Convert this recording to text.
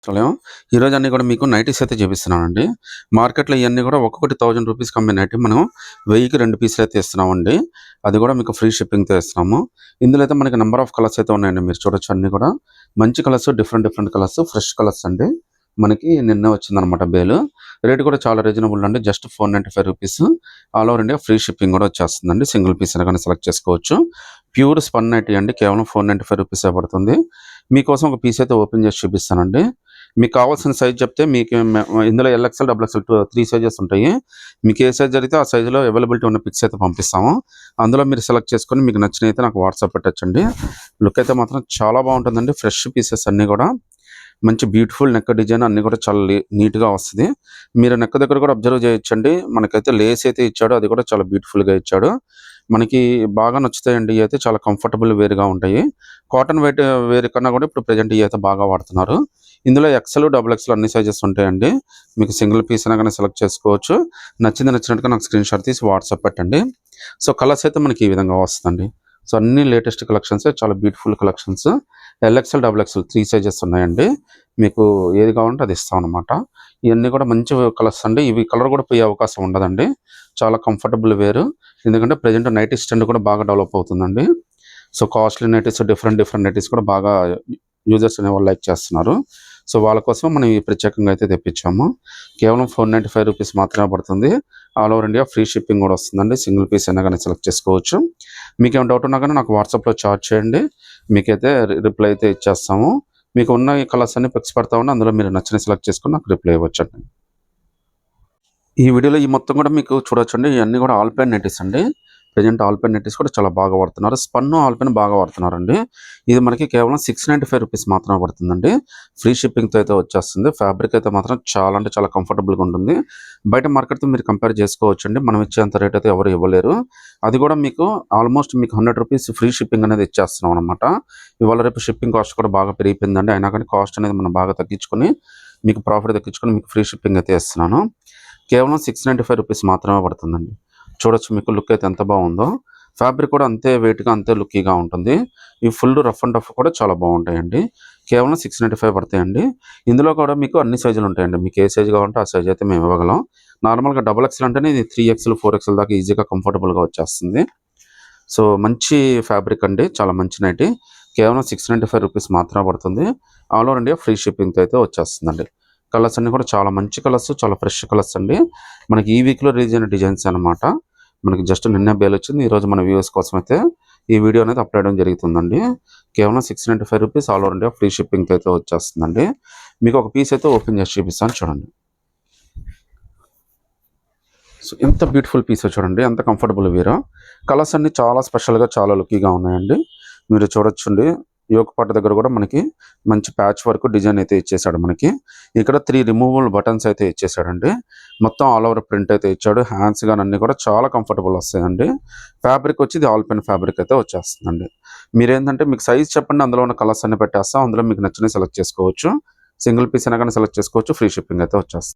Hello! ఈరోజు అన్నీ కూడా మీకు నైటీస్ అయితే చూపిస్తున్నానండి. మార్కెట్‌లో ఇయన్నీ కూడా ఒక్కొక్కటి 1000 రూపీస్‌కి అమ్మే నైటీ మనం 1000కి 2 పీసులు అయితే ఇస్తున్నామండి. అది కూడా మీకు ఫ్రీ షిప్పింగ్‌తో ఇస్తున్నాము. ఇందులో అయితే మనకి నంబర్ ఆఫ్ కలర్స్ అయితే ఉన్నాయండి. మీరు చూడొచ్చు అన్నీ కూడా మంచి colours, different colours, fresh colours అండి. మనకి నిన్నే వచ్చిందనమాట బేలు. రేట్ కూడా చాలా రీజనబుల్ అండి. Just 495 rupees. All over India free shipping కూడా వచ్చేస్తుందండి. సింగిల్ పీస్ అయినా గాని సెలెక్ట్ చేసుకోవచ్చు. ప్యూర్ స్పన్ నైటీ అండి. కేవలం 495 రూపీసే పడుతుంది. మీకోసం ఒక పీస్ అయితే ఓపెన్ చేసి చూపిస్తానండి. మీకు కావాల్సిన సైజ్ చెప్తే మీకు ఇందులో ఎల్ఎక్స్ఎల్, డబుల్ ఎక్స్ఎల్ 3 సైజెస్ ఉంటాయి. మీకు ఏ సైజ్ జరిగితే ఆ సైజులో అవైలబిలిటీ ఉన్న పిక్స్ అయితే పంపిస్తాము. అందులో మీరు సెలెక్ట్ చేసుకొని మీకు నచ్చినవి నాకు వాట్సాప్ పెట్టొచ్చండి. లుక్ అయితే మాత్రం చాలా బాగుంటుందండి. ఫ్రెష్ పీసెస్ అన్నీ కూడా మంచి బ్యూటిఫుల్ నెక్ డిజైన్ అన్నీ కూడా చాలా నీట్గా వస్తుంది. మీరు నెక్ దగ్గర కూడా అబ్జర్వ్ చేయొచ్చండి. మనకైతే లేస్ అయితే ఇచ్చాడు. అది కూడా చాలా బ్యూటిఫుల్గా ఇచ్చాడు. మనకి బాగా నచ్చుతాయండి. ఇవి అయితే చాలా కంఫర్టబుల్ వేర్గా ఉంటాయి. కాటన్ వేర్ కన్నా కూడా ఇప్పుడు ప్రజెంట్ ఇవి అయితే బాగా వాడుతున్నారు. ఇందులో ఎక్సెల్, డబుల్ ఎక్సెల్ అన్ని సైజెస్ ఉంటాయండి. మీకు సింగిల్ పీస్ అయినా కానీ సెలెక్ట్ చేసుకోవచ్చు. నచ్చినట్టుగా నాకు స్క్రీన్ షాట్ తీసి వాట్సాప్ పెట్టండి. సో కలర్స్ అయితే మనకి ఈ విధంగా వస్తుందండి. సో అన్ని లేటెస్ట్ కలెక్షన్స్, చాలా beautiful collections. L XL, double XL 3 sizes ఉన్నాయండి. మీకు ఏది కావాలంటే అది ఇస్తాం అనమాట. ఇవన్నీ కూడా మంచి కలర్స్ అండి. ఇవి కలర్ కూడా పోయే అవకాశం ఉండదండి. చాలా కంఫర్టబుల్ వేరు. ఎందుకంటే ప్రజెంట్ నైటీ స్టాండ్ కూడా బాగా డెవలప్ అవుతుందండి. So costly nighties, different nighties కూడా బాగా యూజర్స్ అనేవాళ్ళు లైక్ చేస్తున్నారు. సో వాళ్ళ కోసం మనం ఈ ప్రత్యేకంగా అయితే తెప్పించాము. కేవలం 495 రూపీస్ మాత్రమే పడుతుంది. All over India free shipping కూడా వస్తుందండి. సింగిల్ పీస్ అయినా కానీ సెలెక్ట్ చేసుకోవచ్చు. మీకు ఏమైనా డౌట్ ఉన్నా కానీ నాకు వాట్సాప్లో చాట్ చేయండి. మీకైతే రిప్లై అయితే ఇచ్చేస్తాము. మీకు ఉన్న ఈ కలర్స్ అన్ని పిక్స్ పెడతా ఉన్నా, అందులో మీరు నచ్చిన సెలెక్ట్ చేసుకొని నాకు రిప్లై ఇవ్వచ్చండి. ఈ వీడియోలో ఈ మొత్తం కూడా మీకు చూడొచ్చండి. ఇవన్నీ కూడా ఆల్ పెన్ నైటీస్ అండి. ప్రజెంట్ ఆల్ పెన్ నైటీస్ కూడా చాలా బాగా వాడుతున్నారు. స్పన్ ఆల్ పెన్ బాగా వాడుతున్నారండి. ఇది మనకి కేవలం 695 రూపీస్ మాత్రమే పడుతుందండి. ఫ్రీ షిప్పింగ్తో అయితే వచ్చేస్తుంది. ఫ్యాబ్రిక్ అయితే మాత్రం చాలా అంటే చాలా కంఫర్టబుల్గా ఉంటుంది. బయట మార్కెట్తో మీరు కంపేర్ చేసుకోవచ్చండి. మనం ఇచ్చేంత రేట్ అయితే ఎవరు ఇవ్వలేరు. అది కూడా మీకు ఆల్మోస్ట్ మీకు 100 రూపీస్ ఫ్రీ షిప్పింగ్ అనేది ఇచ్చేస్తున్నాం అనమాట. ఇవాళ రేపు షిప్పింగ్ కాస్ట్ కూడా బాగా పెరిగిపోయిందండి. అయినా కానీ కాస్ట్ అనేది మనం బాగా తగ్గించుకొని మీకు ప్రాఫిట్ తగ్గించుకొని మీకు ఫ్రీ షిప్పింగ్ అయితే ఇస్తున్నాను. కేవలం 695 రూపీస్ మాత్రమే పడుతుందండి. చూడొచ్చు మీకు లుక్ అయితే ఎంత బాగుందో. ఫ్యాబ్రిక్ కూడా అంతే వెయిట్గా, అంతే లుక్కీగా ఉంటుంది. ఈ ఫుల్ రఫ్ అండ్ టఫ్ కూడా చాలా బాగుంటాయండి. కేవలం 695 పడతాయండి. ఇందులో కూడా మీకు అన్ని సైజులు ఉంటాయండి. మీకు ఏ సైజు కావాలంటే ఆ సైజ్ అయితే మేము ఇవ్వగలం. నార్మల్గా డబుల్ ఎక్స్ఎల్ అంటేనే ఇది 3XL, 4XL దాకా ఈజీగా కంఫర్టబుల్గా వచ్చేస్తుంది. సో మంచి ఫ్యాబ్రిక్ అండి. చాలా మంచి నైటీ. కేవలం 695 రూపీస్ మాత్రమే పడుతుంది. ఆల్ ఓవర్ ఇండియా ఫ్రీ షిప్పింగ్తో అయితే వచ్చేస్తుందండి. కలర్స్ అన్ని కూడా చాలా మంచి కలర్స్, చాలా ఫ్రెష్ కలర్స్ అండి. మనకి ఈ వీక్లో రిలీజ్ అయిన డిజైన్స్ అనమాట. మనకి జస్ట్ నిన్నే బేల్ వచ్చింది. ఈరోజు మన వ్యూవర్స్ కోసం అయితే ఈ వీడియో అనేది అప్లోడ్ చేయడం జరుగుతుందండి. కేవలం 695 rupees all over India free షిప్పింగ్తో అయితే వచ్చేస్తుందండి. మీకు ఒక పీస్ అయితే ఓపెన్ చేసి చూపిస్తాను చూడండి. సో ఎంత బ్యూటిఫుల్ పీస్ చూడండి, ఎంత కంఫర్టబుల్ వీరో. కలర్స్ అన్ని చాలా స్పెషల్గా, చాలా లుక్కీగా ఉన్నాయండి. మీరు చూడొచ్చండి. యోక్ పార్ట్ దగ్గర కూడా మనకి మంచి ప్యాచ్ వర్క్ డిజైన్ అయితే ఇచ్చేసాడు. మనకి ఇక్కడ 3 రిమూవబుల్ బటన్స్ అయితే ఇచ్చేసాడండి. మొత్తం ఆల్ ఓవర్ ప్రింట్ అయితే ఇచ్చాడు. హ్యాండ్స్ కానీ అన్ని కూడా చాలా కంఫర్టబుల్ వస్తాయండి. ఫ్యాబ్రిక్ వచ్చి ఇది ఆల్ పెన్ ఫ్యాబ్రిక్ అయితే వచ్చేస్తుందండి. మీరేంటంటే మీకు సైజ్ చెప్పండి, అందులో ఉన్న కలర్స్ అన్ని పెట్టేస్తాం. అందులో మీకు నచ్చినవి సెలెక్ట్ చేసుకోవచ్చు. సింగిల్ పీస్ అయినా కానీ సెలెక్ట్ చేసుకోవచ్చు. ఫ్రీ షిప్పింగ్ అయితే వచ్చేస్తుంది.